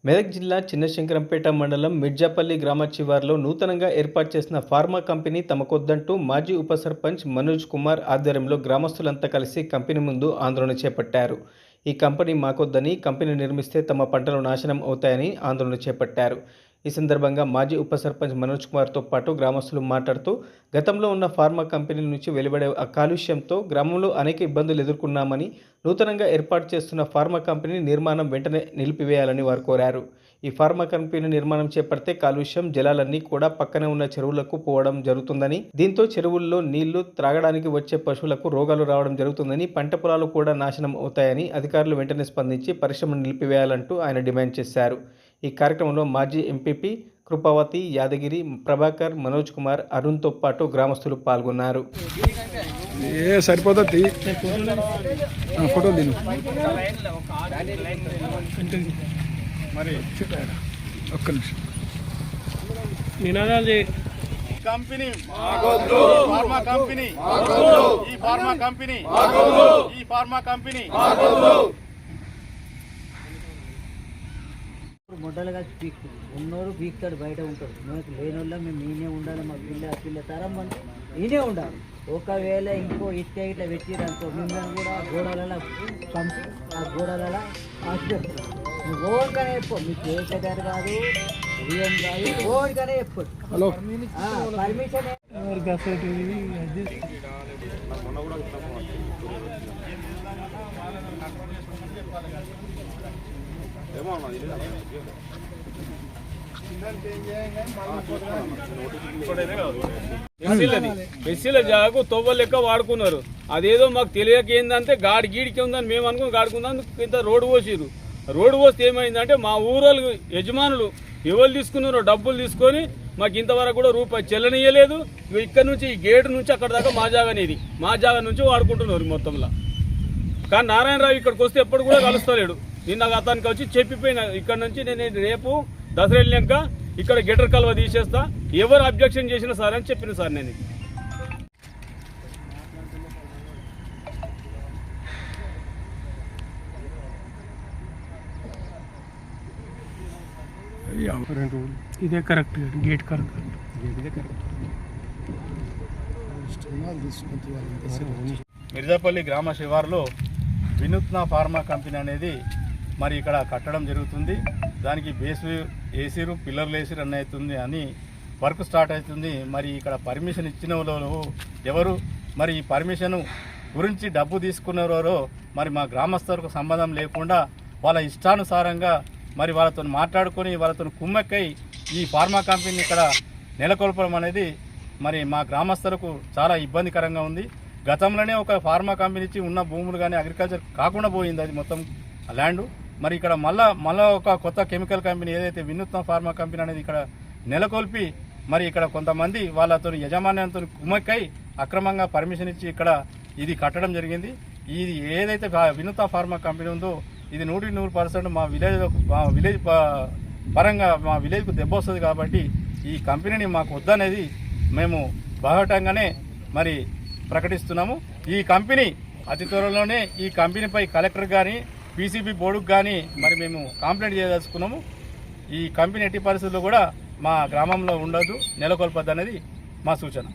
మెదక్ జిల్లా చిన్నశంకరంపేట మండలం మిర్జాపల్లి గ్రామ శివారులో నూతనంగా ఏర్పాటు చేసిన ఫార్మా కంపెనీ తమకొద్దంటూ మాజీ ఉప సర్పంచ్ మనోజ్ కుమార్ ఆధ్వర్యంలో గ్రామస్తులంతా కలిసి కంపెనీ ముందు ఆందోళన చేపట్టారు. ఈ కంపెనీ మాకొద్దని, కంపెనీ నిర్మిస్తే తమ పంటలు నాశనం అవుతాయని ఆందోళన చేపట్టారు. ఈ సందర్భంగా మాజీ ఉప సర్పంచ్ మనోజ్ కుమార్తో పాటు గ్రామస్తులు మాట్లాడుతూ గతంలో ఉన్న ఫార్మా కంపెనీ నుంచి వెలువడే కాలుష్యంతో గ్రామంలో అనేక ఇబ్బందులు ఎదుర్కొన్నామని, నూతనంగా ఏర్పాటు చేస్తున్న ఫార్మా కంపెనీ నిర్మాణం వెంటనే నిలిపివేయాలని వారు కోరారు. ఈ ఫార్మా కంపెనీ నిర్మాణం చేపడితే కాలుష్యం జలాలన్నీ కూడా పక్కనే ఉన్న చెరువులకు పోవడం జరుగుతుందని, దీంతో చెరువుల్లో నీళ్లు త్రాగడానికి వచ్చే పశువులకు రోగాలు రావడం జరుగుతుందని, పంట పొలాలు కూడా నాశనం అవుతాయని అధికారులు వెంటనే స్పందించి పరిశ్రమను నిలిపివేయాలంటూ ఆయన డిమాండ్ చేశారు. ఈ కార్యక్రమంలో మాజీ ఎంపీపీ కృపావతి, యాదగిరి, ప్రభాకర్, మనోజ్ కుమార్, అరుణ్తో పాటు గ్రామస్తులు పాల్గొన్నారు. కంపెనీ ఫార్మా కంపెనీ ఈ ఫార్మా కంపెనీ ఈ ఫార్మా కంపెనీ మొట్టలుగా పీక్తుంది. ఉన్నోడు పీక్తాడు, బయట ఉంటాడు. మనకు లేని వాళ్ళ మేము ఈయనే ఉండాలి, మా పిల్ల తరం అంటే ఈయనే ఉండాలి. ఒకవేళ ఇంకో ఇట్లా ఇట్లా పెట్టిరనుకో మిమ్మల్ని కూడా గోడలలో పంపి ఆ గోడలలో ఆశపెడతారు. నువ్వు ఓడికనే చెప్పు, మీకు ఏ దగ్గర కాదు, ఏం కాదు, ఓడికనే చెప్పు. పర్మిషన్ ఎస్సీల జాగు తొవ్వ లెక్క వాడుకున్నారు. అదేదో మాకు తెలియక ఏంటంటే గాడి గీడికి ఉందని మేము అనుకుని గాడుకుందాం ఇంత రోడ్డు పోసిరు. రోడ్డు పోస్తే ఏమైందంటే మా ఊరోళ్ళు యజమానులు ఎవరు తీసుకున్నారో డబ్బులు తీసుకొని మాకు ఇంతవరకు కూడా రూపాయి చెల్లనియలేదు. ఇక్కడ నుంచి ఈ గేటు నుంచి అక్కడ దాకా మా జాగానేది, మా జాగా నుంచి వాడుకుంటున్నారు మొత్తంలో. కానీ నారాయణరావు ఇక్కడికి వస్తే ఎప్పుడు కూడా కలుస్తలేడు. నిన్న అతనికి వచ్చి చెప్పిపోయిన ఇక్కడ నుంచి నేను రేపు దసరా వెళ్ళాక ఇక్కడ గెటర్ కల్వ తీసేస్తా, ఎవరు అబ్జెక్షన్ చేసినా సార్ అని చెప్పిన సార్. నేను ఇదే కరెక్ట్, గేట్ కరెక్ట్. మిర్జాపల్లి గ్రామ శివారులో వినూత్న ఫార్మా కంపెనీ అనేది మరి ఇక్కడ కట్టడం జరుగుతుంది. దానికి బేస్ వేసిరు, పిల్లర్లు వేసిరు అన్న అవుతుంది అని వర్క్ స్టార్ట్ అవుతుంది. మరి ఇక్కడ పర్మిషన్ ఇచ్చిన వాళ్ళు ఎవరు, మరి ఈ పర్మిషన్ గురించి డబ్బు తీసుకున్నారో మరి మా గ్రామస్తులకు సంబంధం లేకుండా వాళ్ళ ఇష్టానుసారంగా మరి వాళ్ళతో మాట్లాడుకొని వాళ్ళతో కుమ్మక్కై ఈ ఫార్మా కంపెనీని ఇక్కడ నెలకొల్పడం అనేది మరి మా గ్రామస్తులకు చాలా ఇబ్బందికరంగా ఉంది. గతంలోనే ఒక ఫార్మా కంపెనీ ఇచ్చి ఉన్న భూములు కానీ అగ్రికల్చర్ కాకుండా పోయింది అది మొత్తం ల్యాండ్. మరి ఇక్కడ మళ్ళా ఒక కొత్త కెమికల్ కంపెనీ ఏదైతే వినూత్న ఫార్మా కంపెనీ అనేది ఇక్కడ నెలకొల్పి మరి ఇక్కడ కొంతమంది వాళ్ళతో యజమాన్యంతో కుమ్మక్కై అక్రమంగా పర్మిషన్ ఇచ్చి ఇక్కడ ఇది కట్టడం జరిగింది. ఇది ఏదైతే వినూత్న ఫార్మా కంపెనీ ఉందో ఇది 100% మా విలేజ్ పరంగా మా విలేజ్కు దెబ్బ వస్తుంది. కాబట్టి ఈ కంపెనీని మాకు వద్దనేది మేము బాహటంగానే మరి ప్రకటిస్తున్నాము. ఈ కంపెనీ అతి త్వరలోనే ఈ కంపెనీపై కలెక్టర్ కానీ పీసీబీ బోర్డుకు కానీ మరి మేము కంప్లైంట్ చేయదలుచుకున్నాము. ఈ కంపెనీ ఎట్టి పరిస్థితుల్లో కూడా మా గ్రామంలో ఉండదు, నెలకొల్పొద్దు అనేది మా సూచన.